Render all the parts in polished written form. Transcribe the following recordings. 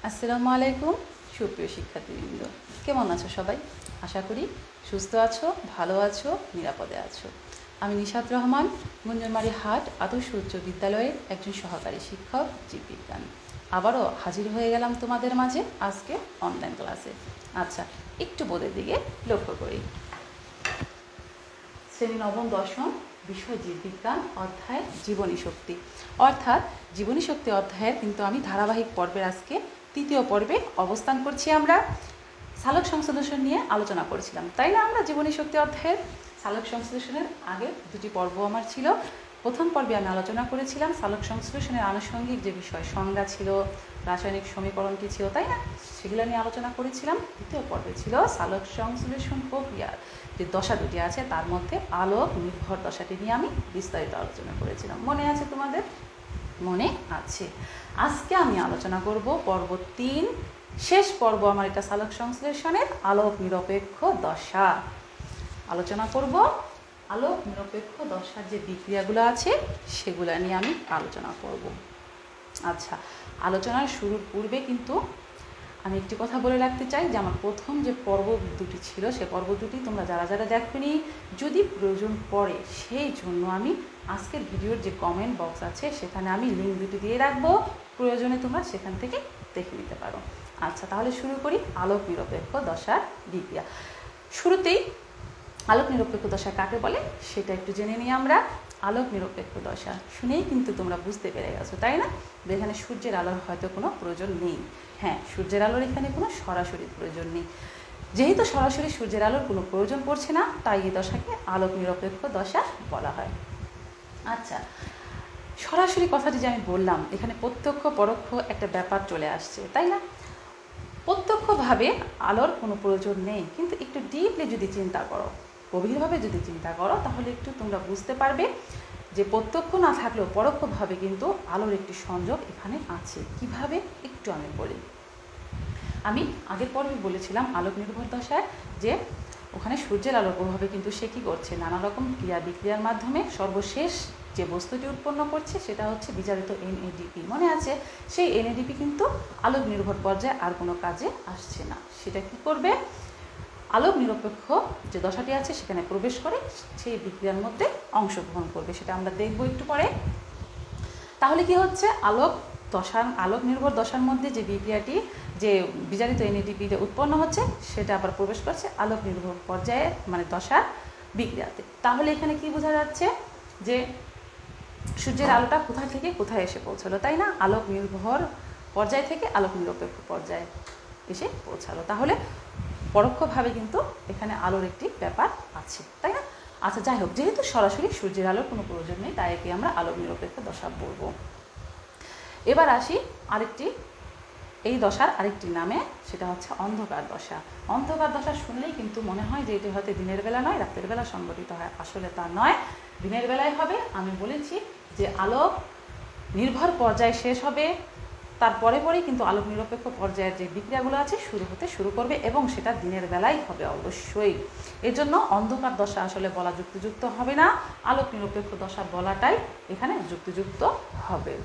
আসসালামু আলাইকুম সুপ্রিয় শিক্ষার্থীবৃন্দ, কেমন আছো সবাই? আশা করি সুস্থ আছো, ভালো আছো, নিরাপদে আছো। আমি নিশাত রহমান, গুঞ্জনমারি হাট আদর্শ উচ্চ বিদ্যালয়ের একজন সহকারী শিক্ষক জীববিজ্ঞান। আবারও হাজির হয়ে গেলাম তোমাদের মাঝে আজকে অনলাইন ক্লাসে। আচ্ছা, একটু বোর্ডের দিকে লক্ষ্য করি। শ্রেণী নবম দশম, বিষয় জীববিজ্ঞান, অধ্যায় জীবনী শক্তি। অর্থাৎ জীবনী শক্তি অধ্যায়ের কিন্তু আমি ধারাবাহিক পর্বের আজকে তৃতীয় পর্বে অবস্থান করছি। আমরা সালোক সংশ্লেষণ নিয়ে আলোচনা করেছিলাম, তাই না? আমরা জীবনী শক্তি অধ্যায়ের সালোক সংশ্লেষণের আগে দুটি পর্ব আমার ছিল। প্রথম পর্বে আমি আলোচনা করেছিলাম সালোক সংশ্লেষণের আনুষঙ্গিক যে বিষয় সংজ্ঞা ছিল, রাসায়নিক সমীকরণ কী ছিল, তাই না? সেগুলো নিয়ে আলোচনা করেছিলাম। দ্বিতীয় পর্বে ছিল সালোক সংশ্লেষণ প্রক্রিয়ার যে দশা দুটি আছে তার মধ্যে আলোক নির্ভর দশাটি নিয়ে আমি বিস্তারিত আলোচনা করেছিলাম। মনে আছে তোমাদের? মনে আছে। আজকে আমি আলোচনা করব পর্ব 3, শেষ পর্ব আমার এটা সালোক সংশ্লেষণের আলোক নিরপেক্ষ দশা। আলোচনা করব আলোক নিরপেক্ষ দশার যে বিক্রিয়াগুলো আছে সেগুলো নিয়ে আমি আলোচনা করব। আচ্ছা, আলোচনার শুরুর পূর্বে কিন্তু আমি একটি কথা বলে রাখতে চাই যে আমার প্রথম যে পর্ব দুটি ছিল সে পর্ব দুটি তোমরা যারা যারা দেখোনি, যদি প্রয়োজন পড়ে সেই জন্য আমি আজকের ভিডিওর যে কমেন্ট বক্স আছে সেখানে আমি লিঙ্ক দুটি দিয়ে রাখবো, প্রয়োজনে তোমরা সেখান থেকে দেখে নিতে পারো। আচ্ছা, তাহলে শুরু করি আলোক নিরপেক্ষ দশার বিক্রিয়া। শুরুতেই আলোক নিরপেক্ষ দশা কাকে বলে সেটা একটু জেনে নিই আমরা। আলোক নিরপেক্ষ দশা শুনেই কিন্তু তোমরা বুঝতে পেরে গেছো, তাই না? এখানে সূর্যের আলোর হয়তো কোনো প্রয়োজন নেই। হ্যাঁ, সূর্যের আলোর এখানে কোনো সরাসরি প্রয়োজন নেই। যেহেতু সরাসরি সূর্যের আলোর কোনো প্রয়োজন পড়ছে না, তাই এই দশাকে আলোক নিরপেক্ষ দশা বলা হয়। আচ্ছা, সরাসরি কথাটি যে আমি বললাম, এখানে প্রত্যক্ষ পরোক্ষ একটা ব্যাপার চলে আসছে, তাই না? প্রত্যক্ষভাবে আলোর কোনো প্রয়োজন নেই, কিন্তু একটু ডিপলি যদি চিন্তা করো, গভীরভাবে যদি চিন্তা করো, তাহলে একটু তোমরা বুঝতে পারবে যে প্রত্যক্ষ না থাকলেও পরোক্ষভাবে কিন্তু আলোর একটি সংযোগ এখানে আছে। কিভাবে একটু আমি বলি। আমি আগের পর্বে বলেছিলাম আলোক নির্ভর দশায় যে ওখানে সূর্যের আলোর প্রভাবে কিন্তু সে কী করছে, নানা রকম ক্রিয়া বিক্রিয়ার মাধ্যমে সর্বশেষ যে বস্তুটি উৎপন্ন করছে সেটা হচ্ছে বিজারিত এনএডিপি। মনে আছে? সেই এনএডিপি কিন্তু আলোক নির্ভর পর্যায়ে আর কোনো কাজে আসছে না। সেটা কি করবে? আলোক নিরপেক্ষ যে দশাটি আছে সেখানে প্রবেশ করে সেই বিক্রিয়ার মধ্যে অংশগ্রহণ করবে, সেটা আমরা দেখব একটু পরে। তাহলে কি হচ্ছে, আলোক নির্ভর দশার মধ্যে যে বিক্রিয়াটি, যে বিজারিত এনএডিপি উৎপন্ন হচ্ছে সেটা আবার প্রবেশ করছে আলোক নির্ভর পর্যায়ে মানে দশার বিক্রিয়াতে। তাহলে এখানে কি বোঝা যাচ্ছে যে সূর্যের আলোটা কোথায় থেকে কোথায় এসে পৌঁছালো, তাই না? আলোক নির্ভর পর্যায় থেকে আলোক নিরপেক্ষ পর্যায়ে এসে পৌঁছালো। তাহলে পরোক্ষভাবে কিন্তু এখানে আলোর একটি ব্যাপার আছে, তাই না? আচ্ছা, যাই হোক, যেহেতু সরাসরি সূর্যের আলোর কোনো প্রয়োজন নেই তাই একে আমরা আলোক নিরপেক্ষ দশা বলবো। এবার আসি এই দশার আরেকটি নামে, সেটা হচ্ছে অন্ধকার দশা। অন্ধকার দশা শুনলেই কিন্তু মনে হয় যে এটি হয়তো দিনের বেলা নয়, রাতের বেলা সংঘটিত হয়। আসলে তা নয়, দিনের বেলায় হবে। আমি বলেছি যে আলোক নির্ভর পর্যায় শেষ হবে, তারপরে পরেই কিন্তু আলোক নিরপেক্ষ পর্যায়ের যে বিক্রিয়াগুলো আছে শুরু করবে, এবং সেটা দিনের বেলায় হবে অবশ্যই। এজন্য অন্ধকার দশা আসলে বলা যুক্তিযুক্ত হবে না, আলোক নিরপেক্ষ দশা বলাটাই এখানে যুক্তিযুক্ত হবে।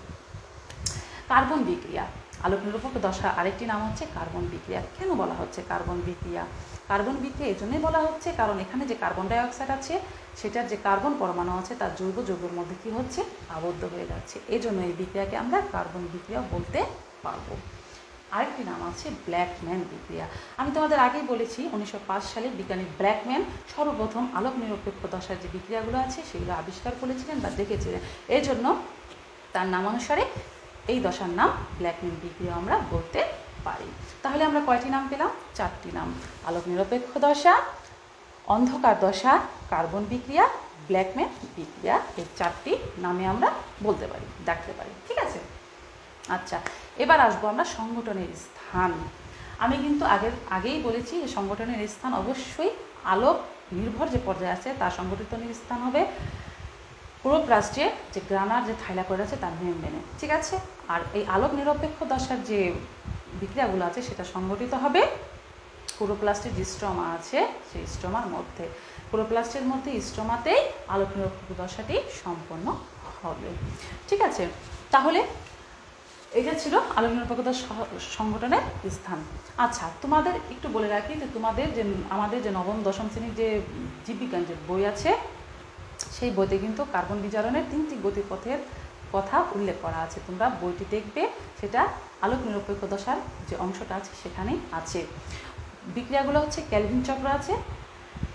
কার্বন বিক্রিয়া, আলোক নিরপেক্ষ দশা আরেকটি নাম হচ্ছে কার্বন বিক্রিয়া। কেন বলা হচ্ছে কার্বন বিক্রিয়া? কার্বন বিক্রিয়া এই জন্যই বলা হচ্ছে কারণ এখানে যে কার্বন ডাইঅক্সাইড আছে সেটার যে কার্বন পরমাণু আছে তার জৈব যৌগের মধ্যে কী হচ্ছে, আবদ্ধ হয়ে যাচ্ছে। এই জন্য এই বিক্রিয়াকে আমরা কার্বন বিক্রিয়া বলতে পারবো। আরেকটি নাম আছে ব্ল্যাকম্যান বিক্রিয়া। আমি তোমাদের আগেই বলেছি 1905 সালে বিজ্ঞানী ব্ল্যাকম্যান সর্বপ্রথম আলোক নিরপেক্ষ দশার যে বিক্রিয়াগুলো আছে সেগুলো আবিষ্কার করেছিলেন বা দেখেছিলেন। এই জন্য তার নামানুসারে এই দশার নাম ব্ল্যাকম্যান বিক্রিয়া আমরা বলতে পারি। তাহলে আমরা কয়টি নাম পেলাম? 4টি নাম। আলোক নিরপেক্ষ দশা, অন্ধকার দশা, কার্বন বিক্রিয়া, ব্ল্যাকম্যান বিক্রিয়া, এই 4টি নামে আমরা বলতে পারি, ডাকতে পারি। ঠিক আছে? আচ্ছা, এবার আসবো আমরা সংগঠনের স্থান। আমি কিন্তু আগেই বলেছি যে সংগঠনের স্থান অবশ্যই আলোক নির্ভর যে পর্যায়ে আছে তার সংগঠিত স্থান হবে ক্লোরোপ্লাস্টে যে গ্রানার যে থাইলাকয়েড আছে তার মেমব্রেনে। ঠিক আছে? আর এই আলোক নিরপেক্ষ দশার যে বিক্রিয়াগুলো আছে সেটা সংগঠিত হবে ক্লোরোপ্লাস্টের যে স্ট্রমা আছে সেই স্ট্রমার মধ্যে। ক্লোরোপ্লাস্টের মধ্যে স্ট্রমাতেই আলোক নিরপেক্ষ দশাটি সম্পন্ন হবে। ঠিক আছে? তাহলে এটা ছিল আলোক নিরপেক্ষতা সংগঠনের স্থান। আচ্ছা, তোমাদের একটু বলে রাখি যে তোমাদের যে আমাদের যে নবম দশম শ্রেণীর যে জীববিজ্ঞান যে বই আছে, সেই বইতে কিন্তু কার্বন বিজারণের 3টি গতিপথের কথা উল্লেখ করা আছে। তোমরা বইটি দেখবে, সেটা আলোক নিরপেক্ষ দশার যে অংশটা আছে সেখানেই আছে। বিক্রিয়াগুলো হচ্ছে ক্যালভিন চক্র আছে,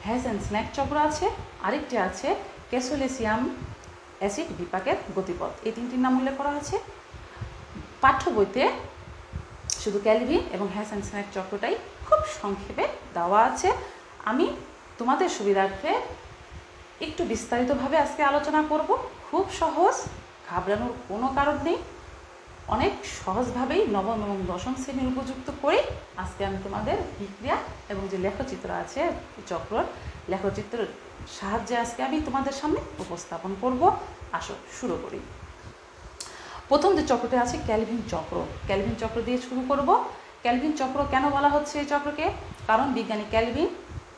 হাইজেনস্ম্যাক চক্র আছে, আরেকটি আছে ক্যাসোলেসিয়াম অ্যাসিড বিপাকের গতিপথ। এই 3টির নাম উল্লেখ করা আছে। পাঠ্য বইতে শুধু ক্যালভিন এবং হাইজেনস্ম্যাক চক্রটাই খুব সংক্ষেপে দেওয়া আছে। আমি তোমাদের সুবিধার্থে একটু বিস্তারিতভাবে আজকে আলোচনা করব। খুব সহজ, ঘাবড়ানোর কোনো কারণ নেই। অনেক সহজভাবেই নবম এবং দশম শ্রেণীর উপযুক্ত করে আজকে আমি তোমাদের বিক্রিয়া এবং যে লেখচিত্র আছে চক্রর লেখচিত্রের সাহায্যে আজকে আমি তোমাদের সামনে উপস্থাপন করব। আসো শুরু করি। প্রথম যে চক্রটি আছে ক্যালভিন চক্র। ক্যালভিন চক্র দিয়ে শুরু করব। ক্যালভিন চক্র কেন বলা হচ্ছে এই চক্রকে? কারণ বিজ্ঞানী ক্যালভিন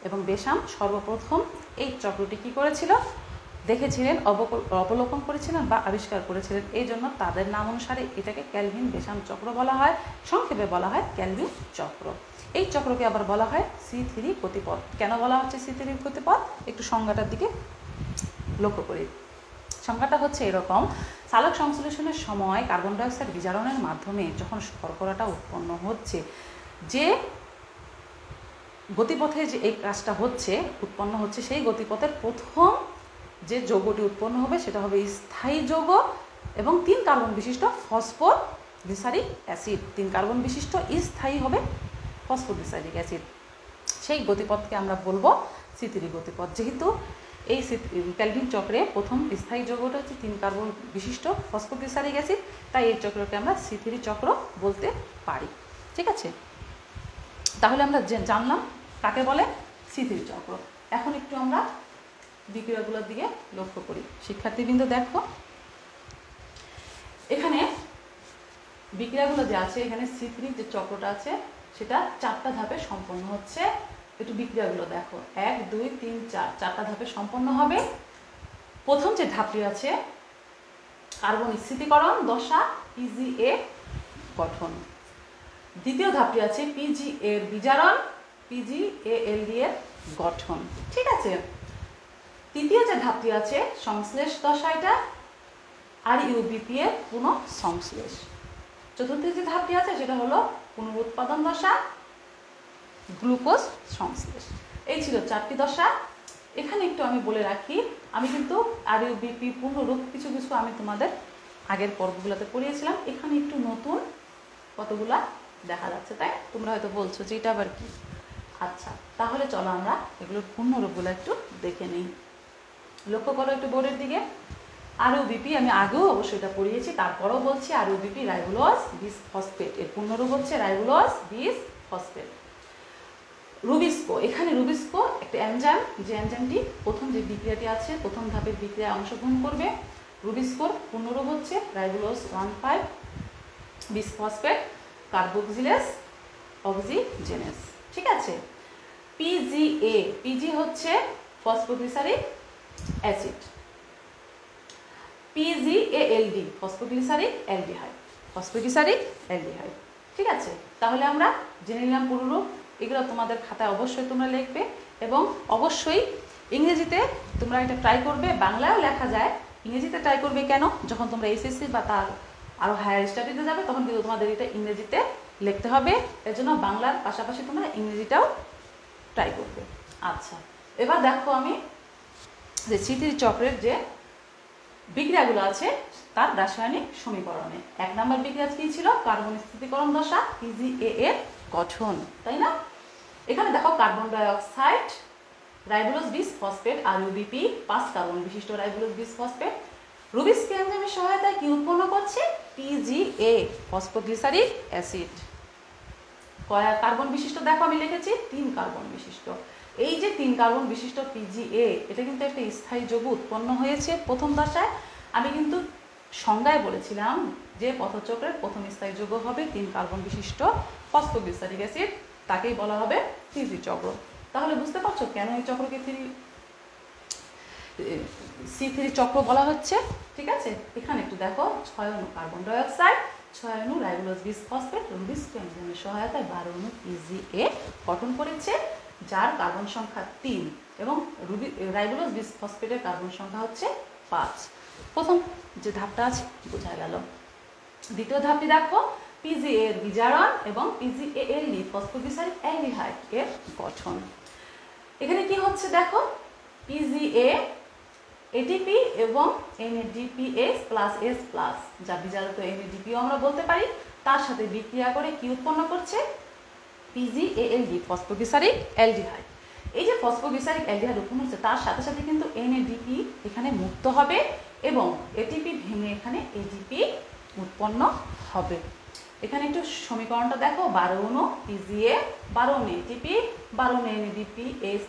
এবং বেসাম সর্বপ্রথম এই চক্রটি কী করেছিল, দেখেছিলেন, অবলোকন করেছিলেন বা আবিষ্কার করেছিলেন। এই জন্য তাদের নাম অনুসারে এটাকে ক্যালভিন বেসাম চক্র বলা হয়, সংক্ষেপে বলা হয় ক্যালভিন চক্র। এই চক্রকে আবার বলা হয় C3 গতিপথ। কেন বলা হচ্ছে C3 গতিপথ? একটু সংজ্ঞাটার দিকে লক্ষ্য করি। সংজ্ঞাটা হচ্ছে এরকম: সালোক সংশ্লেষণের সময় কার্বন ডাইঅক্সাইড বিজারণের মাধ্যমে যখন শর্করাটা উৎপন্ন হচ্ছে, যে গতিপথে যে এই কাজটা হচ্ছে, উৎপন্ন হচ্ছে, সেই গতিপথের প্রথম যে যৌগটি উৎপন্ন হবে সেটা হবে স্থায়ী যৌগ এবং 3 কার্বন বিশিষ্ট ফসফোগ্লিসারিক অ্যাসিড। 3 কার্বন বিশিষ্ট স্থায়ী হবে ফসফোগ্লিসারিক অ্যাসিড। সেই গতিপথকে আমরা বলবো C3 গতিপথ। যেহেতু এই ক্যালভিন চক্রে প্রথম স্থায়ী যৌগটা হচ্ছে 3 কার্বন বিশিষ্ট ফসফোগ্লিসারিক অ্যাসিড, তাই এই চক্রকে আমরা C3 চক্র বলতে পারি। ঠিক আছে, তাহলে আমরা জানলাম কাকে বলে C3 চক্র। এখন একটু আমরা বিক্রিয়াগুলোর দিকে লক্ষ্য করি। শিক্ষার্থীবৃন্দ দেখো, এখানে বিক্রিয়াগুলো যে আছে, এখানে C3 যে চক্রটা আছে সেটা 4টা ধাপে সম্পন্ন হচ্ছে। একটু বিক্রিয়াগুলো দেখো, 1 2 3 4, 4টা ধাপে সম্পন্ন হবে। প্রথম যে ধাপটি আছে কার্বন স্থিতিকরণ দশা PgA গঠন। দ্বিতীয় ধাপটি আছে PgA এর বিজারণ PgALD এর গঠন। ঠিক আছে, তৃতীয় যে ধাপটি আছে সংশ্লেষ দশা, এটা RuBP এর পুনঃসংশ্লেষ। চতুর্থ যে ধাপটি আছে সেটা হলো পুনরুৎপাদন দশা গ্লুকোজ সংশ্লেষ। এই ছিল 4টি দশা। এখানে একটু আমি বলে রাখি, আমি কিন্তু RuBP পুনরূপ কিছু কিছু আমি তোমাদের আগের পর্বগুলোতে পড়িয়েছিলাম। এখানে একটু নতুন কতগুলা দেখা যাচ্ছে, তাই তোমরা হয়তো বলছো যে এটা আবার কি। আচ্ছা, তাহলে চলো আমরা এগুলোর পূর্ণরূপগুলো একটু দেখে নিই। লক্ষ্য করো একটু বোর্ডের দিকে। RuBP আমি আগেও অবশ্যই এটা পড়িয়েছি, তারপরেও বলছি RuBP রাইবোলোজ বিসফসফেট। এর পূর্ণরূপ হচ্ছে রাইবোলোজ বিসফসফেট। রুবিস্কো, এখানে রুবিস্কো একটা এনজাইম, যে এনজাইমটি প্রথম যে বিক্রিয়াটি আছে প্রথম ধাপের বিক্রিয়ায় অংশগ্রহণ করবে। রুবিস্কোর পূর্ণরূপ হচ্ছে রাইবোলোজ 1,5 বিসফসফেট কার্বক্সিলেজ অক্সিজেনেস। ঠিক আছে, PgA, PG হচ্ছে phosphoglyceric acid, PgALD phosphoglyceric aldehyde, phosphoglyceric aldehyde. ঠিক আছে, তাহলে আমরা জেনে নিলাম পুরোরূপ। এগুলো তোমাদের খাতায় অবশ্যই তোমরা লিখবে এবং অবশ্যই ইংরেজিতে তোমরা এটা ট্রাই করবে। বাংলায়ও লেখা যায়, ইংরেজিতে ট্রাই করবে। কেন? যখন তোমরা SSC বা তার আরও হায়ার স্টাডিতে যাবে তখন কিন্তু তোমাদের এটা ইংরেজিতে লিখতে হবে। এর জন্য বাংলার পাশাপাশি তোমরা ইংরেজিটাও ট্রাই করবে। আচ্ছা, এবার দেখো আমি যে C3 চক্রের যে বিক্রিয়াগুলো আছে তার রাসায়নিক সমীকরণে 1 নম্বর বিক্রিয়া কী ছিল? কার্বন স্থিতিকরণ দশা PgA এর গঠন, তাই না? এখানে দেখো carbon dioxide ribulose bisphosphate RuBP 5 carbon বিশিষ্ট রাইবোলোজ বিসফসফেট রুবিস্কো এনজাইমের সহায়তায় কি উৎপন্ন করছে? PgA phosphoglyceric acid. কয় কার্বন বিশিষ্ট? দেখো আমি লিখেছি 3 কার্বন বিশিষ্ট। এই যে 3 কার্বন বিশিষ্ট PgA, এটা কিন্তু একটা স্থায়ী যৌগ উৎপন্ন হয়েছে প্রথম দশায়। আমি কিন্তু সংজ্ঞায় বলেছিলাম যে পথচক্রের প্রথম স্থায়ী যৌগ হবে 3 কার্বন বিশিষ্ট ফসফোগ্লিসারিক অ্যাসিড, তাকেই বলা হবে C3 চক্র। তাহলে বুঝতে পারছো কেন এই চক্রকে C3 চক্র বলা হচ্ছে। ঠিক আছে, এখানে একটু দেখো 6 অণু কার্বন ডাইঅক্সাইড 6 অণু রাইবোলোজ বিসফসফেট রুবিস এনজাইমের সহায়তায় 12 অণু PGA গঠন করেছে, যার কার্বন সংখ্যা 3 এবং রাইবোলোজ বিসফসফেটের কার্বন সংখ্যা হচ্ছে 5। প্রথম যে ধাপটা আছে বোঝা গেল। দ্বিতীয় ধাপটি দেখো, PGA এর বিজারণ এবং PGALD ফসফোগ্লিসারিক অ্যালডিহাইড এর গঠন। এখানে কি হচ্ছে দেখো, PGA ATP এবং NADPH+S+, যা বিজারিত NADP আমরা বলতে পারি, তার সাথে বিক্রিয়া করে কি উৎপন্ন করছে, PGALD ফসফোগ্লিসারিক অ্যালডিহাইড। এই যে ফসফোগ্লিসারিক অ্যালডিহাইড উৎপন্ন হচ্ছে তার সাথে সাথে কিন্তু NADP এখানে মুক্ত হবে এবং ATP ভেঙে এখানে ADP উৎপন্ন হবে। এখানে একটু সমীকরণটা দেখো, 12 অণু PGA, 12 অণু ATP, 12 অণু NADPH+S+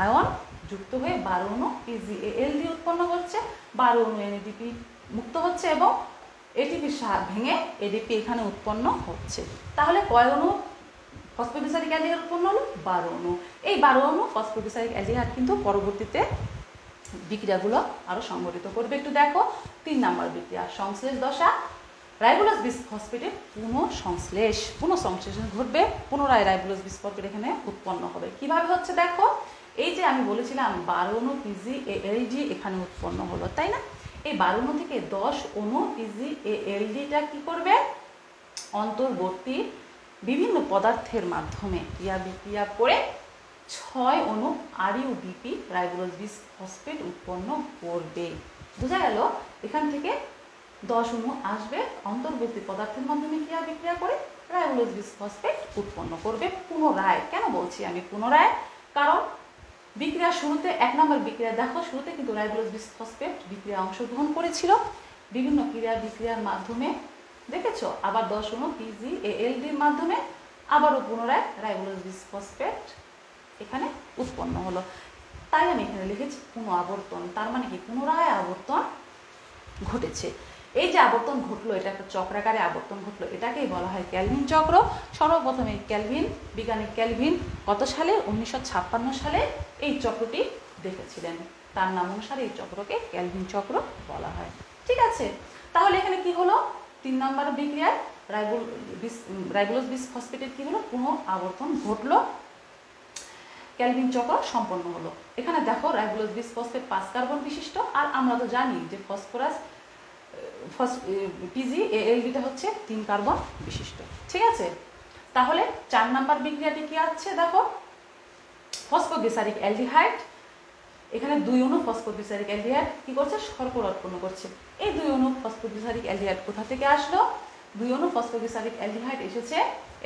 আয়ন যুক্ত হয়ে 12 অণু PGALD উৎপন্ন হচ্ছে, 12 অণু NADP মুক্ত হচ্ছে এবং ATP ভেঙে ADP এখানে উৎপন্ন হচ্ছে। তাহলে কয় অণু ফসফোগ্লিসারিক অ্যালডিহাইড উৎপন্ন হলো? 12 অণু। এই 12 অণু ফসফোগ্লিসারিক অ্যালডিহাইড কিন্তু পরবর্তীতে বিক্রিয়াগুলো আরো সংগঠিত করবে। একটু দেখো 3 নম্বর বিক্রিয়া, সংশ্লেষ দশা। রাইবোলোজ বিসফসফেটের পুনঃসংশ্লেষণ ঘটবে, পুনরায় রাইবোলোজ বিসফসফেট এখানে উৎপন্ন হবে। কিভাবে হচ্ছে দেখো, এই যে আমি বলেছিলাম 12 অণু PGALD এখানে উৎপন্ন হলো, তাই না? এই 12 অণু থেকে 10 অণু PGALDটা কি করবে, অন্তর্বর্তী বিভিন্ন পদার্থের মাধ্যমে ক্রিয়া বিক্রিয়া করে 6 অণু RUDP রাইবোলোজ বিসফসফেট উৎপন্ন করবে। বোঝা গেল? এখান থেকে 10 অণু আসবে, অন্তর্বর্তী পদার্থের মাধ্যমে ক্রিয়া বিক্রিয়া করে রাইবোলোজ বিসফসফেট উৎপন্ন করবে পুনরায়। কেন বলছি আমি পুনরায়? কারণ বিক্রিয়ার শুরুতে 1 নম্বর বিক্রিয়া দেখো, শুরুতে কিন্তু রাইবোলোজ বিসফসফেট বিক্রিয়া অংশগ্রহণ করেছিল বিভিন্ন ক্রিয়া বিক্রিয়ার মাধ্যমে, দেখেছো? আবার 10 অণু PGALDর মাধ্যমে আবারও পুনরায় রাইবোলোজ বিসফসফেট এখানে উৎপন্ন হলো। তাই আমি এখানে লিখেছি পুনঃ আবর্তন। তার মানে কি, পুনরায় আবর্তন ঘটেছে। এই যে আবর্তন ঘটলো, এটা একটা চক্রাকারে আবর্তন ঘটলো, এটাকেই বলা হয় ক্যালভিন চক্র। সর্বপ্রথমে বিজ্ঞানী ক্যালভিন কত সালে, 1956 সালে এই চক্রটি দেখেছিলেন। তার নাম অনুসারে এই চক্রকে ক্যালভিন চক্র বলা হয়। ঠিক আছে, তাহলে এখানে কি হলো, 3 নম্বর বিক্রিয়ায় রাইবোলোজ বিসফসফেটের কি হলো, পুনঃ আবর্তন ঘটলো, ক্যালভিন চক্র সম্পন্ন হলো। এখানে দেখো রাইবোলোজ বিসফসফেট 5 কার্বন বিশিষ্ট, আর আমরা তো জানি যে PGALDটা হচ্ছে 3 কার্বন বিশিষ্ট। ঠিক আছে, তাহলে 4 নম্বর বিক্রিয়াটি কি আছে দেখো, ফসফোগ্লিসারিক অ্যালডিহাইড। এখানে 2 অণু ফসফোগ্লিসারিক অ্যালডিহাইড কি করছে, শর্করা উৎপন্ন করছে। এই 2 অণু ফসফোগ্লিসারিক অ্যালডিহাইড কোথা থেকে আসলো, 2 অণু ফসফোগ্লিসারিক অ্যালডিহাইড এসেছে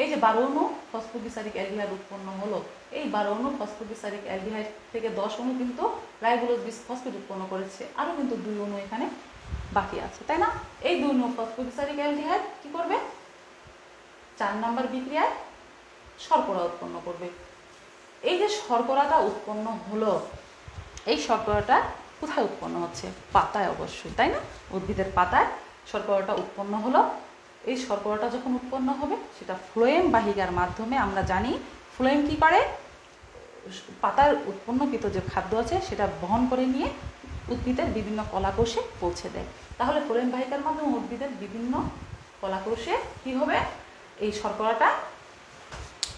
এই যে 12 অণু ফসফোগ্লিসারিক অ্যালডিহাইড উৎপন্ন হলো, এই 12 অণু ফসফোগ্লিসারিক অ্যালডিহাইড থেকে 10 অণু কিন্তু রাইবোলোজ বিসফসফেট উৎপন্ন করেছে, আরও কিন্তু 2 অণু এখানে বাকি আছে, তাই না? এই 2 অণু ফসফোগ্লিসারিক অ্যালডিহাইড কি করবে, 4 নম্বর বিক্রিয়ায় শর্করা উৎপন্ন করবে। এই যে শর্করাটা উৎপন্ন হলো, এই শর্করাটা কোথায় উৎপন্ন হচ্ছে, পাতায় অবশ্যই, তাই না? উদ্ভিদের পাতায় শর্করাটা উৎপন্ন হলো। এই শর্করাটা যখন উৎপন্ন হবে সেটা ফ্লোয়েম বাহিকার মাধ্যমে, আমরা জানি ফ্লোয়েম কি করে, পাতার উৎপন্নকৃত যে খাদ্য আছে সেটা বহন করে নিয়ে উদ্ভিদের বিভিন্ন কলাকোষে পৌঁছে দেয়। তাহলে ফ্লোয়েম বাহিকার মাধ্যমে উদ্ভিদের বিভিন্ন কলাকোষে কি হবে, এই শর্করাটা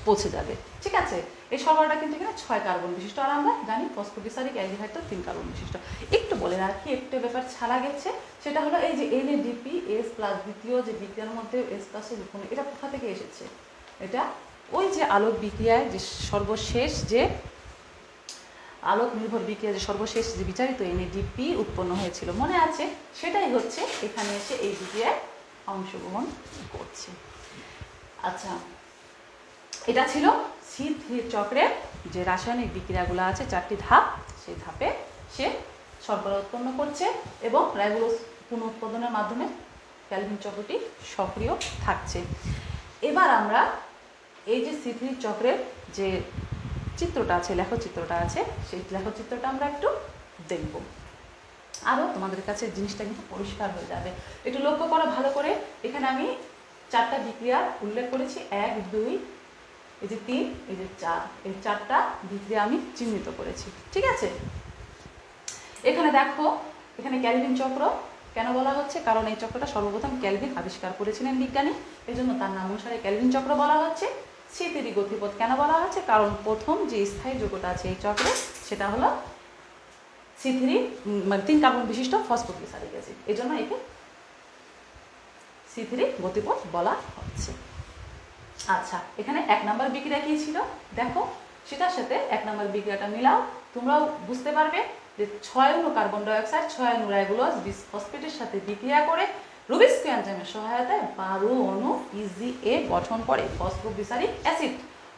পৌঁছে যাবে। ঠিক আছে, এই শর্করাটা কিন্তু এখানে 6 কার্বন বিশিষ্ট, আর আমরা জানি ফসফোগ্লিসারিক অ্যালডিহাইড তো 3 কার্বন বিশিষ্ট। একটু বলে রাখি, একটা ব্যাপার ছাড়া গেছে, সেটা হলো এই যে NADPH+, দ্বিতীয় যে বিক্রিয়ার মধ্যে S+ উৎপন্ন, এটা কোথা থেকে এসেছে, এটা ওই যে আলোক বিক্রিয়ায় যে সর্বশেষ যে আলোক নির্ভর বিক্রিয়া যে সর্বশেষ যে বিচারিত NADP উৎপন্ন হয়েছিল, মনে আছে? সেটাই হচ্ছে এখানে এসে এই বিক্রিয়ায় অংশগ্রহণ করছে। আচ্ছা, এটা ছিল C3 চক্রের যে রাসায়নিক বিক্রিয়াগুলো আছে 4টি ধাপ, সেই ধাপে সে শর্করা উৎপন্ন করছে এবং রাইবোলোজ পুনঃউৎপাদনের মাধ্যমে ক্যালভিন চক্রটি সক্রিয় থাকছে। এবার আমরা এই যে C3 চক্রের যে চিত্রটা আছে, লেখচিত্রটা আছে, সেই লেখচিত্রটা আমরা একটু দেখব, আরও তোমাদের কাছে জিনিসটা কিন্তু পরিষ্কার হয়ে যাবে। একটু লক্ষ্য করো ভালো করে, এখানে আমি 4টা বিক্রিয়া উল্লেখ করেছি, 1, 2, এই যে 3, এই যে 4, এই 4টা বিক্রিয়া আমি চিহ্নিত করেছি। ঠিক আছে, এখানে দেখো, এখানে ক্যালভিন চক্র কেন বলা হচ্ছে? কারণ এই চক্রটা সর্বপ্রথম ক্যালভিন আবিষ্কার করেছিলেন বিজ্ঞানী, এই জন্য তার নাম অনুসারে ক্যালভিন চক্র বলা হচ্ছে। C3 গতিপথ কেন বলা হচ্ছে? কারণ প্রথম যে স্থায়ী যৌগটা আছে এই চক্রে সেটা হলো C3 মানে 3 কার্বন বিশিষ্ট ফসফোগ্লিসারিক অ্যাসিড, এই জন্য একে C3 গতিপথ বলা হচ্ছে। আচ্ছা, এখানে 1 নম্বর বিক্রিয়া কি ছিল দেখো, সেটার সাথে 1 নম্বর বিক্রিয়াটা মিলাও, তোমরাও বুঝতে পারবে যে 6 অণু কার্বন ডাইঅক্সাইড 6 অণু রাইবোলোজ বিসফসফেটের সাথে বিক্রিয়া করে রুবিস্কো এনজাইমের সহায়তায় 12 অণু PGA গঠন করে ফসফোগ্লিসারিক অ্যাসিড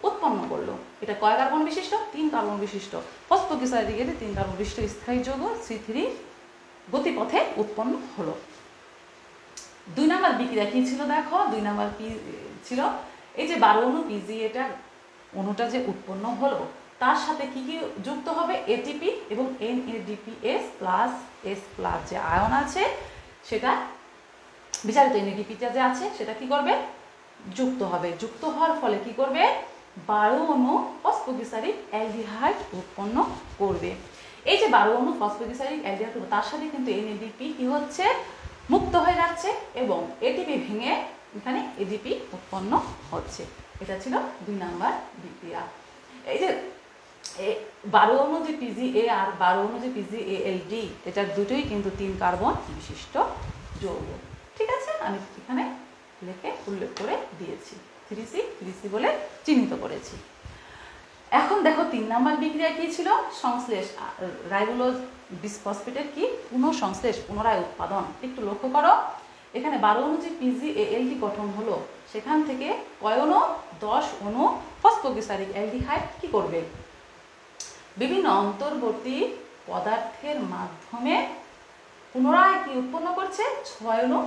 উৎপন্ন করলো। এটা কয় কার্বন বিশিষ্ট? 3 কার্বন বিশিষ্ট ফসফোগ্লিসারিক অ্যাসিড 3 কার্বন বিশিষ্ট স্থায়ী যৌগ C3 গতিপথে উৎপন্ন হলো। 2 নম্বর বিক্রিয়া কি ছিল দেখো, 2 নম্বর কি ছিল? এই যে 12 অণু PGA অণুটা যে উৎপন্ন হলো তার সাথে কি কি যুক্ত হবে? ATP এবং NADPS প্লাস S প্লাস যে আয়ন আছে সেটা বিচারিত NADPটা যে আছে সেটা কি করবে? যুক্ত হবে। যুক্ত হওয়ার ফলে কি করবে? 12 অণু ফসফোগ্লিসারিক অ্যালডিহাইড উৎপন্ন করবে। এই যে 12 অণু ফসফোগ্লিসারিক অ্যালডিহাইড তার সাথে কিন্তু NADP কি হচ্ছে? মুক্ত হয়ে যাচ্ছে এবং ATP ভেঙে এখানে ADP উৎপন্ন হচ্ছে। এটা ছিল 2 নাম্বার বিক্রিয়া। এই যে 12 অণু যে PGA আর 12 অণু যে PGALD এটা দুটোই কিন্তু 3 কার্বন বিশিষ্ট যৌগ। ঠিক আছে, আমি এখানে লিখে উল্লেখ করে দিয়েছি, 3C বলে চিহ্নিত করেছি। এখন দেখো 3 নাম্বার বিক্রিয়া কি ছিল? সংশ্লেষ, রাইবোলোজ বিসফসফেটের কি পুনঃসংশ্লেষ, পুনরায় উৎপাদন। একটু লক্ষ্য করো, এখানে 12 অণু যে PGALD গঠন হলো সেখান থেকে কয় অণু? 10 অণু ফসফোগ্লিসারিক অ্যালডিহাইড কি করবে? বিভিন্ন অন্তর্বর্তী পদার্থের মাধ্যমে পুনরায় কি উৎপন্ন করছে? 6 অণু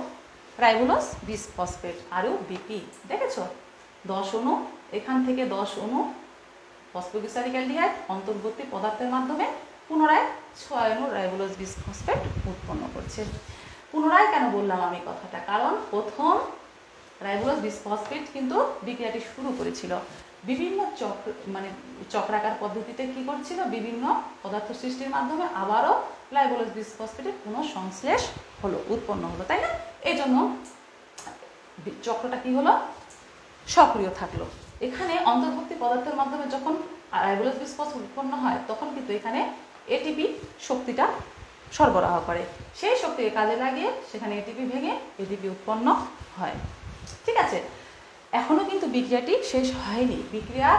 রাইবোলোজ বিসফসফেট আরও BP। দেখেছো 10 অণু, এখান থেকে 10 অণু ফসফোগ্লিসারিক অ্যালডিহাইড অন্তর্বর্তী পদার্থের মাধ্যমে পুনরায় 6 অণু রাইবোলোজ বিসফসফেট উৎপন্ন করছে। পুনরায় কেন বললাম আমি কথাটা? কারণ প্রথম রাইবোলোজ বিসফসফেট কিন্তু বিক্রিয়াটি শুরু করেছিল বিভিন্ন চক্রাকার পদ্ধতিতে কি করছিল? বিভিন্ন পদার্থ সৃষ্টির মাধ্যমে আবারও রাইবোলোজ বিসফসফেটের পুনঃসংশ্লেষ হলো, উৎপন্ন হলো, তাই না? এই জন্য চক্রটা কি হলো? সক্রিয় থাকলো। এখানে অন্তর্বর্তী পদার্থের মাধ্যমে যখন রাইবোলোজ বিসফসফেট উৎপন্ন হয় তখন কিন্তু এখানে ATP শক্তিটা সরবরাহ করে, সেই শক্তিকে কাজে লাগিয়ে সেখানে ATP ভেঙে ADP উৎপন্ন হয়। ঠিক আছে, এখনো কিন্তু বিক্রিয়াটি শেষ হয়নি। বিক্রিয়া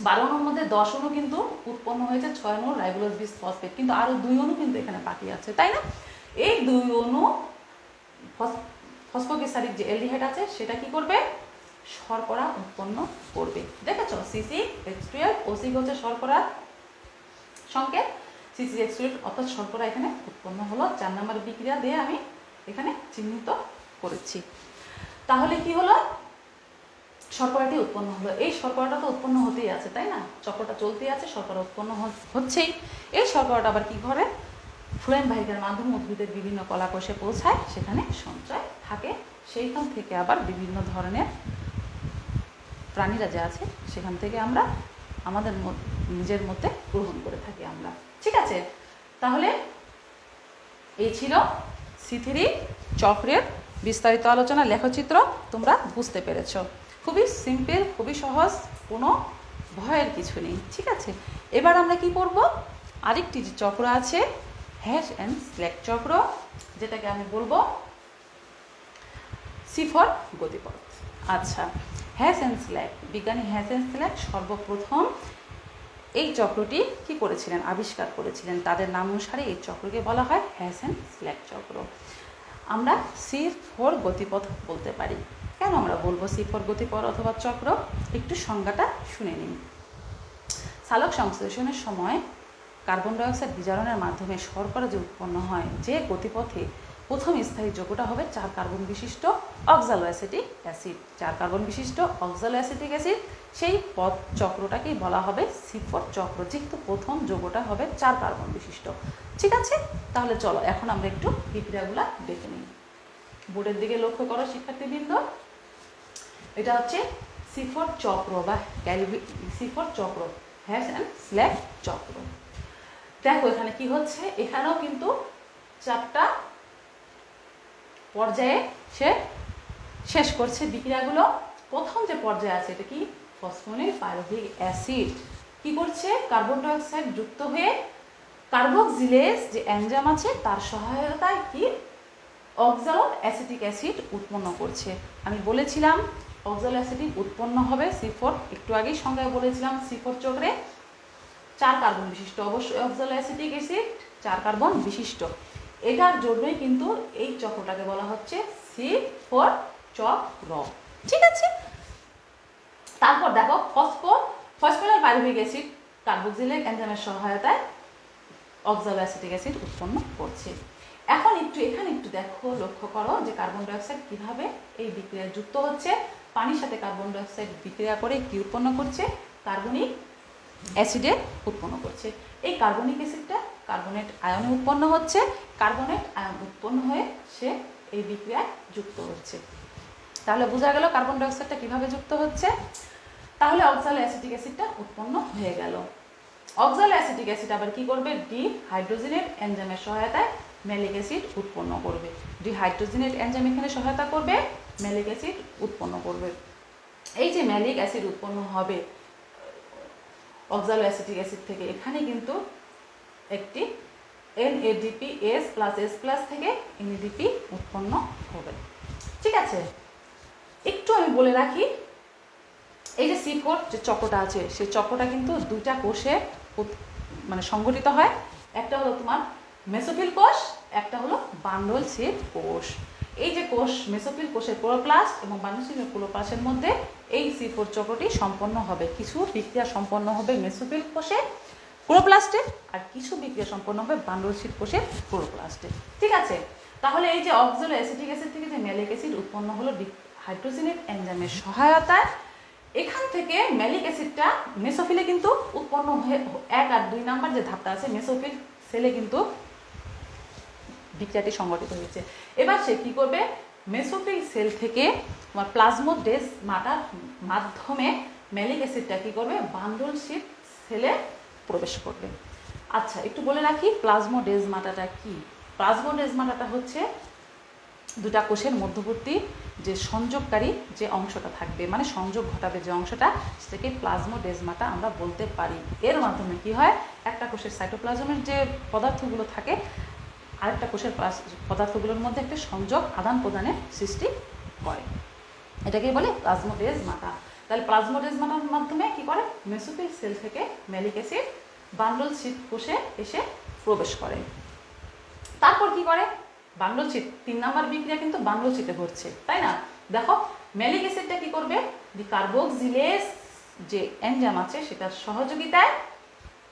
12 অণুর মধ্যে 10 অণু কিন্তু উৎপন্ন হয়েছে 6 অণু রাইবোলোজ বিসফসফেট, কিন্তু আরো 2 অণু কিন্তু এখানে বাকি আছে, তাই না? এই 2 অণু ফসফোগ্লিসারিক যে অ্যালডিহাইড আছে সেটা কি করবে? শর্করা উৎপন্ন করবে। দেখেছো CCH12 OC হচ্ছে শর্করা সংকেত, CCH12 অর্থাৎ শর্করা এখানে উৎপন্ন হলো। 4 নম্বর বিক্রিয়া দিয়ে আমি এখানে চিহ্নিত করেছি। তাহলে কি হলো? শর্করাটি উৎপন্ন হলো। এই শর্করাটা তো উৎপন্ন হতেই আছে, তাই না? চক্রটা চলতেই আছে, শর্করা উৎপন্ন হচ্ছেই। এই শর্করাটা আবার কি করে? ফ্লোয়েম বাহিকার মাধ্যমে উদ্ভিদের বিভিন্ন কলাকোষে পৌঁছায়, সেখানে সঞ্চয় থাকে, সেইখান থেকে আবার বিভিন্ন ধরনের প্রাণীরা যে আছে সেখান থেকে আমরা আমাদের নিজের মধ্যে গ্রহণ করে থাকি আমরা। ঠিক আছে, তাহলে এই ছিল C3 চক্রের বিস্তারিত আলোচনা, লেখচিত্র তোমরা বুঝতে পেরেছ। খুবই সিম্পল, খুবই সহজ, কোনো ভয়ের কিছু নেই। ঠিক আছে, এবার আমরা কি করব? আরেকটি যে চক্র আছে হ্যাশ অ্যান্ড স্ল্যাক চক্র, যেটাকে আমি বলবো C4 গতিপথ। আচ্ছা, হ্যাশ অ্যান্ড স্ল্যাক, বিজ্ঞানী হ্যাশ অ্যান্ড স্ল্যাক সর্বপ্রথম এই চক্রটি কি করেছিলেন? আবিষ্কার করেছিলেন। তাদের নাম অনুসারে এই চক্রকে বলা হয় হ্যাশ অ্যান্ড স্ল্যাক চক্র। আমরা C4 গতিপথ বলতে পারি। কেন আমরা বলবো C4 গতিপথ অথবা চক্র? একটু সংজ্ঞাটা শুনে নিন। সালোক সংশ্লেষণের সময় কার্বন ডাইঅক্সাইড বিজারণের মাধ্যমে শর্করা যে উৎপন্ন হয়, যে গতিপথে প্রথম স্থায়ী যৌগটা হবে 4 কার্বন বিশিষ্ট অক্সালো অ্যাসিটিক অ্যাসিড, 4 কার্বন বিশিষ্ট অক্সালো অ্যাসিটিক অ্যাসিড, সেই পথ চক্রটাকেই বলা হবে C4 চক্র, যেহেতু প্রথম যৌগটা হবে 4 কার্বন বিশিষ্ট। ঠিক আছে, তাহলে চলো এখন আমরা একটু বিক্রিয়াগুলা দেখে নিই। বোর্ডের দিকে লক্ষ্য করো শিক্ষার্থীবৃন্দ, এটা হচ্ছে C4 চক্র বা C4 চক্র, হ্যাশ অ্যান্ড স্ল্যাক চক্র। দেখো এখানে কি হচ্ছে, এখানেও কিন্তু 4টা পর্যায়ে সে শেষ করছে বিক্রিয়াগুলো। প্রথম যে পর্যায়ে আছে এটা কি, ফসফোনিল পাইরুভিক অ্যাসিড কি করছে, কার্বন ডাই অক্সাইড যুক্ত হয়ে কার্বক্সিলেজ যে এনজাইম আছে তার সহায়তায় কি অক্সালো অ্যাসিটিক অ্যাসিড উৎপন্ন করছে। আমি বলেছিলাম অক্সালো অ্যাসিটিক উৎপন্ন হবে C4, একটু আগেই সংজ্ঞায় বলেছিলাম C4 চক্রে 4 কার্বন বিশিষ্ট, অবশ্যই অক্সালো অ্যাসিটিক অ্যাসিড 4 কার্বন বিশিষ্ট। এটার জন্যই কিন্তু এই চক্রটাকে বলা হচ্ছে C4 চক্র। ঠিক আছে, তারপর দেখো ফসফোরাল পাইরুভিক অ্যাসিড কার্বক্সিলেজ এনজাইমের সহায়তায় অক্সালো অ্যাসিটিক অ্যাসিড উৎপন্ন করছে। এখন এখানে একটু দেখো, লক্ষ্য করো যে কার্বন ডাই অক্সাইড কিভাবে এই বিক্রিয়ায় যুক্ত হচ্ছে। পানির সাথে কার্বন ডাই অক্সাইড বিক্রিয়া করে কি উৎপন্ন করছে, কার্বনিক অ্যাসিডে উৎপন্ন করছে। এই কার্বনিক অ্যাসিডটা কার্বনেট আয়নে উৎপন্ন হচ্ছে, কার্বনেট আয়ন উৎপন্ন হয়ে সে এই বিক্রিয়ায় যুক্ত হচ্ছে। তাহলে বোঝা গেল কার্বন ডাই অক্সাইডটা কিভাবে যুক্ত হচ্ছে। তাহলে অক্সালো অ্যাসিটিক অ্যাসিডটা উৎপন্ন হয়ে গেল। অক্সালো অ্যাসিটিক অ্যাসিড আবার কি করবে, ডিহাইড্রোজেনেট এনজাইমের সহায়তায় ম্যালিক অ্যাসিড উৎপন্ন করবে। ডিহাইড্রোজেনেট এনজাইম এখানে সহায়তা করবে, ম্যালিক অ্যাসিড উৎপন্ন করবে। এই যে ম্যালিক অ্যাসিড উৎপন্ন হবে অক্সালো অ্যাসিটিক অ্যাসিড থেকে, এখানে কিন্তু একটি NADPS+S+ থেকে NADP উৎপন্ন হবে। ঠিক আছে, একটু আমি বলে রাখি, এই যে C4 যে চক্রটা আছে সেই চক্রটা কিন্তু দুইটা কোষে মানে সংগঠিত হয়। একটা হলো তোমার মেসোফিল কোষ, একটা হলো বান্ডল ছিট কোষ। এই যে কোষ মেসোফিল কোষের ক্লোরোপ্লাস্ট এবং বান্ডল ছিট ক্লোরোপ্লাস্টের মধ্যে এই C4 চক্রটি সম্পন্ন হবে। কিছু বিক্রিয়া সম্পন্ন হবে মেসোফিল কোষে ক্লোরোপ্লাস্টে, আর কিছু বিক্রিয়া সম্পন্ন হবে বান্ডল ছিট কোষের ক্লোরোপ্লাস্টে। ঠিক আছে, তাহলে এই যে অক্সালো অ্যাসিটিক অ্যাসিড থেকে যে ম্যালিক অ্যাসিড উৎপন্ন হলো হাইড্রোজেনেট এনজাইমের সহায়তায়, এখান থেকে ম্যালিক অ্যাসিডটা মেসোফিলে কিন্তু উৎপন্ন হয়ে 1 আর 2 নাম্বার যে ধাপটা আছে মেসোফিল সেলে কিন্তু বিক্রিয়াটি সংগঠিত হয়েছে। এবার সে কি করবে, মেসোফিল সেল থেকে তোমার প্লাজমোডেজমাটার মাধ্যমে ম্যালিক অ্যাসিডটা কি করবে, বান্ডল ছিট সেলে প্রবেশ করবে। আচ্ছা, একটু বলে রাখি প্লাজমোডেজমাটাটা কি। প্লাজমোডেজমাটাটা হচ্ছে দুটা কোষের মধ্যবর্তী যে সংযোগকারী যে অংশটা থাকবে, মানে সংযোগ ঘটাবে যে অংশটা, সেটাকে প্লাজমোডেজমাটা আমরা বলতে পারি। এর মাধ্যমে কি হয়, একটা কোষের সাইটোপ্লাজমের যে পদার্থগুলো থাকে আরেকটা কোষের পদার্থগুলোর মধ্যে একটা সংযোগ আদান প্রদানের সৃষ্টি করে, এটাকে বলে প্লাজমোডেজমাটা। তাহলে প্লাজমোডেজমাটার মাধ্যমে কি করে, মেসোফিল সেল থেকে ম্যালিক অ্যাসিড বান্ডল ছিট কোষে এসে প্রবেশ করে। তারপর কি করে, বান্ডল ছিট 3 নাম্বার বিক্রিয়া কিন্তু বান্ডল ছিটে ঘটছে, তাই না। দেখো ম্যালিক অ্যাসিডটা কি করবে, কার্বক্সিলেজ যে এনজাইম আছে সেটার সহযোগিতায়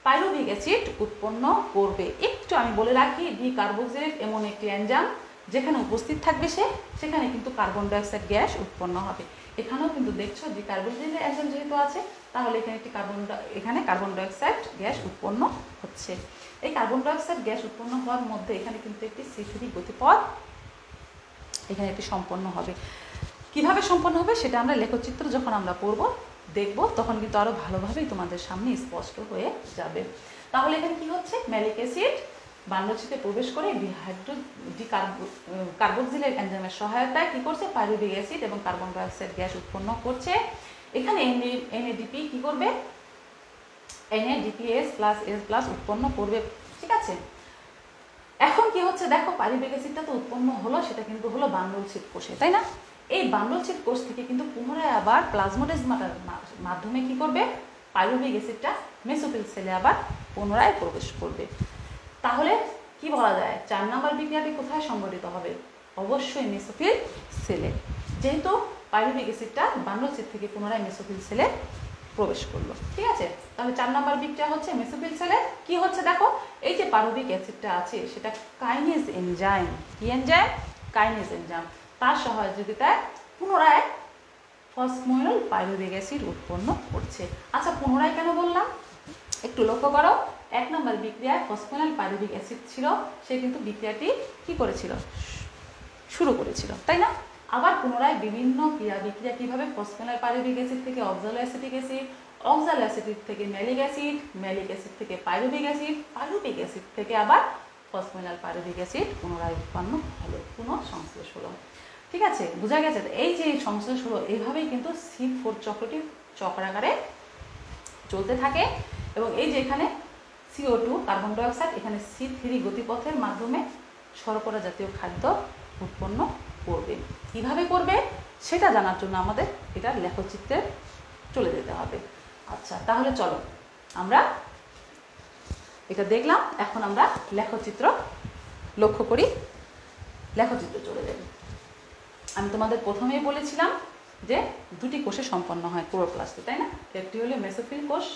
পাইরুভিক অ্যাসিড উৎপন্ন করবে। একটু আমি বলে রাখি, কার্বক্সিলেজ এমন একটি এনজাইম যেখানে উপস্থিত থাকবে সেখানে কিন্তু কার্বন ডাই অক্সাইড গ্যাস উৎপন্ন হবে। এখানেও কিন্তু দেখছো কার্বক্সিলেজ এনজাইম যেহেতু আছে, তাহলে এখানে কার্বন ডাই অক্সাইড গ্যাস উৎপন্ন হচ্ছে। এই কার্বন ডাই অক্সাইড গ্যাস উৎপন্ন হওয়ার মধ্যে এখানে কিন্তু একটি C3 গতিপথ এখানে একটি সম্পন্ন হবে। কিভাবে সম্পন্ন হবে সেটা আমরা লেখচিত্র যখন আমরা পড়ব দেখব, তখন কিন্তু আরো ভালোভাবেই তোমাদের সামনে স্পষ্ট হয়ে যাবে। তাহলে এখানে কি হচ্ছে, ম্যালিক অ্যাসিড বান্ডল ছিটে প্রবেশ করে কার্বক্সিলেজ এনজাইমের সহায়তায় কি করছে, পাইরুভিক অ্যাসিড এবং কার্বন ডাই অক্সাইড গ্যাস উৎপন্ন করছে। এখানে NADP কি করবে, NADPS+S+ উৎপন্ন করবে। ঠিক আছে, এখন কি হচ্ছে দেখো, পাইরুভিক অ্যাসিডটা তো উৎপন্ন হলো, সেটা কিন্তু হলো বান্ডল ছিট কোষে, তাই না। এই বান্ডল ছিট কোষ থেকে কিন্তু পুনরায় আবার প্লাজমোডেজমাটার মাধ্যমে কি করবে, পাইরুভিক অ্যাসিডটা মেসোফিল সেলে আবার পুনরায় প্রবেশ করবে। তাহলে কি বলা যায়, 4 নাম্বার বিক্রিয়াটি কোথায় সংঘটিত হবে, অবশ্যই মেসোফিল সেলে, যেহেতু পাইরুভিক অ্যাসিডটা বান্ডল ছিট থেকে পুনরায় মেসোফিল সেলে প্রবেশ করলো। ঠিক আছে, তাহলে 4 নাম্বার বিক্রিয়া হচ্ছে মেসোফিল সেলে। কি হচ্ছে দেখো, এই যে পাইরুভিক অ্যাসিডটা আছে সেটা কাইনেজ এনজাইম, কি এনজাইম, কাইনেজ এনজাইম, তার সহযোগিতায় পুনরায় ফসফোনিল পাইরুভিক অ্যাসিড উৎপন্ন করছে। আচ্ছা, পুনরায় কেন বললাম, একটু লক্ষ্য করো, 1 নম্বর বিক্রিয়ায় ফসফোনিল পাইরুভিক অ্যাসিড ছিল, সে কিন্তু বিক্রিয়াটি কি করেছিল, শুরু করেছিল, তাই না। আবার পুনরায় বিভিন্ন বিক্রিয়া কিভাবে ফসফোনিল পাইরুভিক অ্যাসিড থেকে অক্সালো অ্যাসিটিক অ্যাসিড, অক্সালো অ্যাসিড থেকে ম্যালিক অ্যাসিড, ম্যালিক অ্যাসিড থেকে পাইরুভিক অ্যাসিড, পাইরুভিক অ্যাসিড থেকে আবার ফসফোনিল পাইরুভিক অ্যাসিড পুনরায় উৎপন্ন হলো, পুনঃসংশ্লেষ হলো। ঠিক আছে, বোঝা গেছে? এই যে সংশ্লেষ হলো, এইভাবেই কিন্তু C4 চক্রটি চক্রাকারে চলতে থাকে। এবং এই যে এখানে CO2 কার্বন ডাইঅক্সাইড, এখানে C3 গতিপথের মাধ্যমে শর্করা জাতীয় খাদ্য উৎপন্ন করবে। কিভাবে করবে সেটা জানার জন্য আমাদের এটার লেখচিত্রে চলে যেতে হবে। আচ্ছা, তাহলে চলো আমরা এটা দেখলাম, এখন আমরা লেখচিত্র লক্ষ্য করি। লেখচিত্র চলে যাবে। আমি তোমাদের প্রথমেই বলেছিলাম যে দুটি কোষে সম্পন্ন হয় ক্লোরোপ্লাস্টে, তাই না? একটি হলো মেসোফিল কোষ,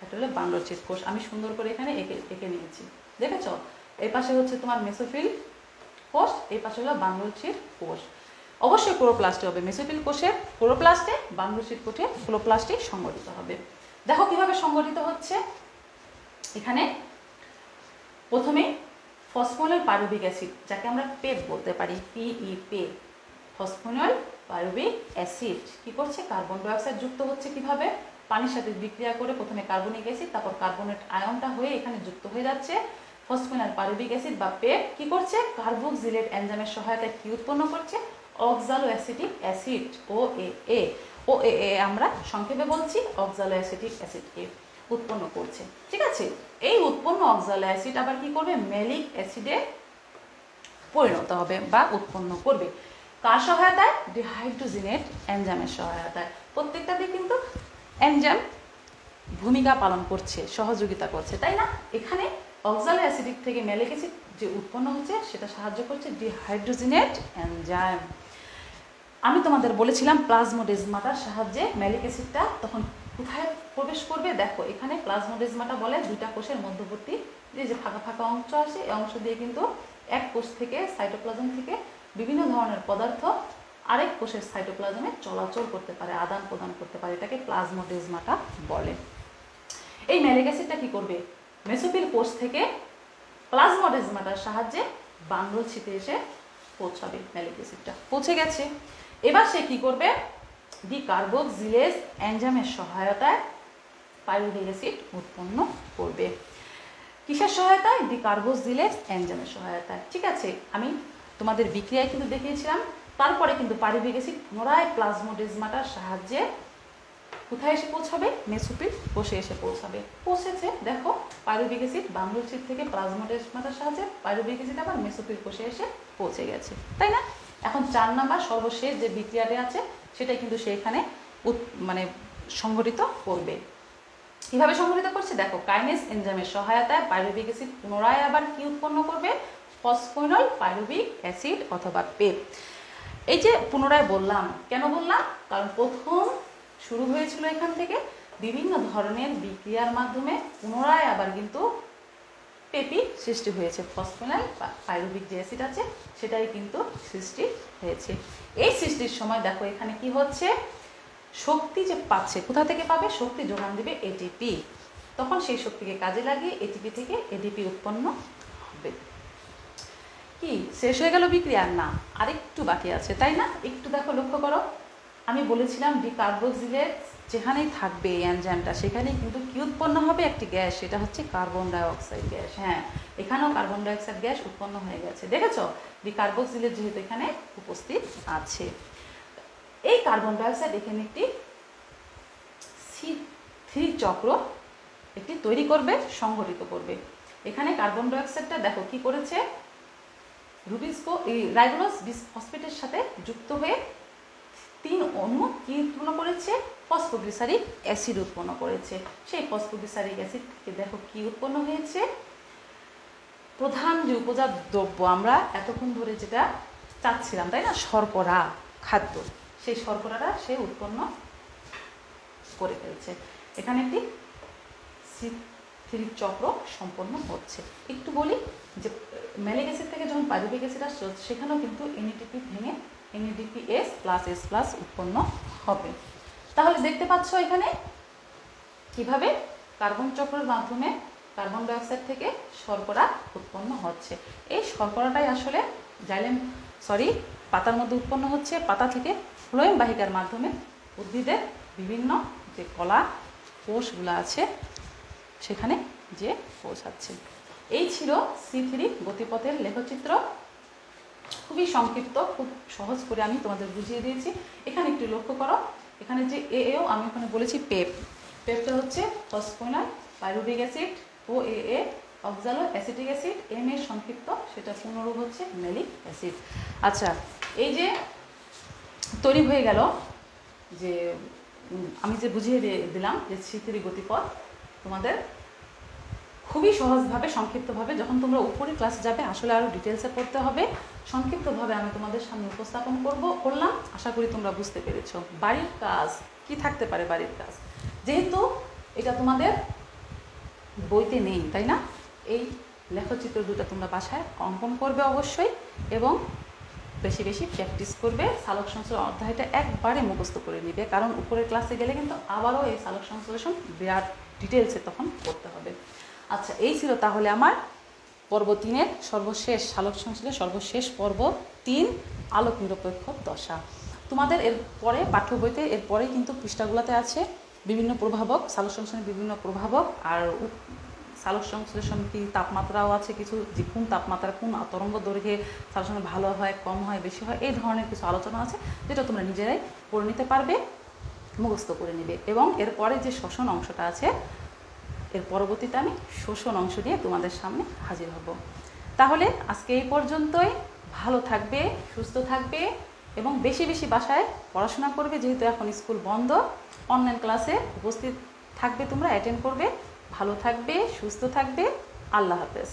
একটা হলো বান্ডলছিদ কোষ। আমি সুন্দর করে এখানে এঁকে নিয়েছি, দেখেছ? এই পাশে হচ্ছে তোমার মেসোফিল কোষ, এই পাশে হলো বান্ডলছিদ কোষ। অবশ্যই ক্লোরোপ্লাস্টে হবে, মেসোফিল কোষের ক্লোরোপ্লাস্টে, বান্ডলছিদ কোষে ক্লোরোপ্লাস্টে সংগঠিত হবে। দেখো কিভাবে সংগঠিত হচ্ছে। এখানে প্রথমে ফসফোনিল পাইরুভিক অ্যাসিড, যাকে আমরা পেপ বলতে পারি, PE, ফসফোনিল পাইরুভিক অ্যাসিড কি করছে? কার্বন ডাইঅক্সাইড যুক্ত হচ্ছে। কিভাবে? পানির সাথে বিক্রিয়া করে প্রথমে কার্বনিক অ্যাসিড, তারপর কার্বনেট আয়নটা হয়ে এখানে যুক্ত হয়ে যাচ্ছে। ফসফোনিল পাইরুভিক অ্যাসিড বা পেপ কি করছে? কার্বক্সিলেট এনজাইমের সহায়তায় কি উৎপন্ন করছে? অক্সালো অ্যাসিটিক অ্যাসিড, OAA আমরা সংক্ষেপে বলছি, অক্সালো অ্যাসিটিক অ্যাসিডকে উৎপন্ন করছে। ঠিক আছে, এই উৎপন্ন অক্সালো অ্যাসিড আবার কি করবে? ম্যালিক অ্যাসিডে পরিণত হবে বা উৎপন্ন করবে। কার সহায়তায়? ডিহাইড্রোজিনেট এনজাইমের সহায়তায়। প্রত্যেকটাতে কিন্তু এনজাইম ভূমিকা পালন করছে, সহযোগিতা করছে, তাই না? এখানে অক্সালো অ্যাসিডিক থেকে ম্যালিক অ্যাসিড যে উৎপন্ন হচ্ছে সেটা সাহায্য করছে ডিহাইড্রোজিনেট এনজাইম। আমি তোমাদের বলেছিলাম প্লাজমোডেজমাটার সাহায্যে ম্যালিক অ্যাসিডটা তখন কোথায় প্রবেশ করবে? দেখো এখানে প্লাজমোডেজমাটা বলে দুইটা কোষের মধ্যবর্তী যে ফাঁকা ফাঁকা অংশ আছে, এই অংশ দিয়ে কিন্তু এক কোষ থেকে, সাইটোপ্লাজম থেকে বিভিন্ন ধরনের পদার্থ আরেক কোষের সাইটোপ্লাজমে চলাচল করতে পারে, আদান প্রদান করতে পারে। এটাকে প্লাজমোডেজমাটা বলে। এই ম্যালিক অ্যাসিডটা কি করবে? মেসোফিল কোষ থেকে প্লাজমোডেজমাটার সাহায্যে বান্ডলছিদে এসে পৌঁছাবে। ম্যালিক অ্যাসিডটা পৌঁছে গেছে। এবার সে কি করবে? ডিকার্বক্সিলেজ এনজাইমের সহায়তায় পাইরুভিক অ্যাসিড উৎপন্ন করবে। কিসের সহায়তায়? ডিকার্বক্সিলেজ এনজাইমের সহায়তায়। ঠিক আছে, আমি তোমাদের বিক্রিয়ায় কিন্তু দেখিয়েছিলাম। তারপরে কিন্তু পাইরুভিক অ্যাসিড পুনরায় প্লাজমোডেজমাটার সাহায্যে কোথায় এসে পৌঁছাবে? মেসোফিল কোষে এসে পৌঁছাবে। পৌঁছেছে, দেখো পাইরুভিক অ্যাসিড বান্ডলছিদ থেকে প্লাজমোডেজমাটার সাহায্যে পাইরুভিক অ্যাসিড আবার মেসোফিল কোষে এসে পৌঁছে গেছে, তাই না? এখন 4 নাম্বার সর্বশেষ যে বিক্রিয়াটি আছে সেটাই কিন্তু সেখানে মানে সংঘটিত করবে। কিভাবে সংঘটিত করছে? দেখো, কাইনেজ এনজাইমের সহায়তায় পাইরুভিক অ্যাসিড পুনরায় আবার কি উৎপন্ন করবে? ফসফোনিল পাইরুভিক অ্যাসিড অথবা পেপ। এই যে পুনরায় বললাম, কেন বললাম? কারণ প্রথম শুরু হয়েছিল এখান থেকে বিভিন্ন ধরনের বিক্রিয়ার মাধ্যমে পুনরায় আবার কিন্তু পেপি সৃষ্টি হয়েছে। ফসফোনিল পাইরুভিক যে অ্যাসিড আছে সেটাই কিন্তু সৃষ্টি হয়েছে। এই সৃষ্টির সময় দেখো এখানে কি হচ্ছে? শক্তি যে পাচ্ছে, কোথা থেকে পাবে? শক্তি যোগান দিবে এটিপি। তখন সেই শক্তিকে কাজে লাগিয়ে এটিপি থেকে এডিপি উৎপন্ন হবে। কি শেষ হয়ে গেল বিক্রিয়া? না, আরেকটু বাকি আছে, তাই না? একটু দেখো, লক্ষ্য করো। আমি বলেছিলাম ডিকার্বক্সিলেজ যেখানেই থাকবে এই এনজাইমটা সেখানেই কিন্তু কি উৎপন্ন হবে? একটি গ্যাস, সেটা হচ্ছে কার্বন ডাইঅক্সাইড গ্যাস। হ্যাঁ, এখানেও কার্বন ডাইঅক্সাইড গ্যাস উৎপন্ন হয়ে গেছে, দেখেছো? ডিকার্বক্সিলেজ যেহেতু এখানে উপস্থিত আছে, এই কার্বন ডাইঅক্সাইড এখানে একটি C3 চক্র একটি তৈরি করবে, সংঘটিত করবে। এখানে কার্বন ডাইঅক্সাইডটা দেখো কি করেছে? রাইবোজ বিসফসফেটের সাথে যুক্ত হয়ে 3 অণু কি উৎপন্ন করেছে? ফসফোগ্লিসারিক অ্যাসিড উৎপন্ন করেছে। সেই ফসফোগ্লিসারিক অ্যাসিড থেকে দেখো কি উৎপন্ন হয়েছে? প্রধান যে উপজাত দ্রব্য আমরা এতক্ষণ ধরে যেটা চাচ্ছিলাম, তাই না, শর্করা খাদ্য, সেই শর্করাটা সে উৎপন্ন করে ফেলছে। এখানে একটি C3 চক্র সম্পন্ন হচ্ছে। একটু বলি যে ম্যালিক অ্যাসিড থেকে যখন পাইরুভিক অ্যাসিড আসছে সেখানেও কিন্তু NADP ভেঙে NADPS+S+ উৎপন্ন হবে। তাহলে দেখতে পাচ্ছ এখানে কিভাবে কার্বন চক্রের মাধ্যমে কার্বন ডাইঅক্সাইড থেকে শর্করা উৎপন্ন হচ্ছে। এই শর্করাটাই আসলে পাতার মধ্যে উৎপন্ন হচ্ছে। পাতা থেকে ফ্লোয়েম বাহিকার মাধ্যমে উদ্ভিদের বিভিন্ন যে কলা কোষগুলো আছে সেখানে যে পৌঁছাচ্ছে। এই ছিল C3 গতিপথের লেখচিত্র। খুবই সংক্ষিপ্ত, খুব সহজ করে আমি তোমাদের বুঝিয়ে দিয়েছি। এখানে একটু লক্ষ্য করো, এখানে যে এও আমি ওখানে বলেছি পেপ। পেপটা হচ্ছে phosphoenol pyruvic acid, OAA oxalo acetic acid, M এর সংক্ষিপ্ত, সেটা পূর্ণরূপ হচ্ছে ম্যালিক অ্যাসিড। আচ্ছা, এই যে তৈরি হয়ে গেল, যে আমি যে বুঝিয়ে দিলাম যে C3 গতিপথ, তোমাদের খুবই সহজভাবে সংক্ষিপ্তভাবে, যখন তোমরা উপরে ক্লাসে যাবে আসলে আরও ডিটেলসে পড়তে হবে, সংক্ষিপ্তভাবে আমি তোমাদের সামনে উপস্থাপন করলাম। আশা করি তোমরা বুঝতে পেরেছো। বাড়ির কাজ কি থাকতে পারে? বাড়ির কাজ, যেহেতু এটা তোমাদের বইতে নেই, তাই না, এই লেখচিত্র দুটো তোমরা বাসায় অঙ্কন করবে অবশ্যই, এবং বেশি বেশি প্র্যাকটিস করবে। সালোক সংশ্লেষণ অধ্যায়টা একবারে মুখস্থ করে নিবে, কারণ উপরের ক্লাসে গেলে কিন্তু আবারও এই সালোক সংশ্লেষণ বিরাট ডিটেলসে তখন করতে হবে। আচ্ছা, এই ছিল তাহলে আমার পর্ব 3-এর সর্বশেষ সালোক সংশ্লেষণের সর্বশেষ পর্ব 3, আলোক নিরপেক্ষ দশা। তোমাদের এর পরে পাঠ্য বইতে এরপরে কিন্তু পৃষ্ঠাগুলোতে আছে বিভিন্ন প্রভাবক, সালোক সংশ্লেষণের বিভিন্ন প্রভাবক, আর সালোক সংশ্লেষণ কি তাপমাত্রাও আছে কিছু, যে কোন তাপমাত্রা কোন তরঙ্গ দৈর্ঘ্যে সালোক সংশ্লেষণ ভালো হয়, কম হয়, বেশি হয়, এই ধরনের কিছু আলোচনা আছে, যেটা তোমরা নিজেরাই পড়ে নিতে পারবে, মুখস্থ করে নেবে। এবং এরপরে যে শোষণ অংশটা আছে, এর পরবর্তীতে আমি শোষণ অংশ নিয়ে তোমাদের সামনে হাজির হব। তাহলে আজকে এই পর্যন্তই। ভালো থাকবে, সুস্থ থাকবে, এবং বেশি বেশি বাসায় পড়াশোনা করবে, যেহেতু এখন স্কুল বন্ধ। অনলাইন ক্লাসে উপস্থিত থাকবে, তোমরা অ্যাটেন্ড করবে। ভালো থাকবে, সুস্থ থাকবে। আল্লাহ হাফেজ।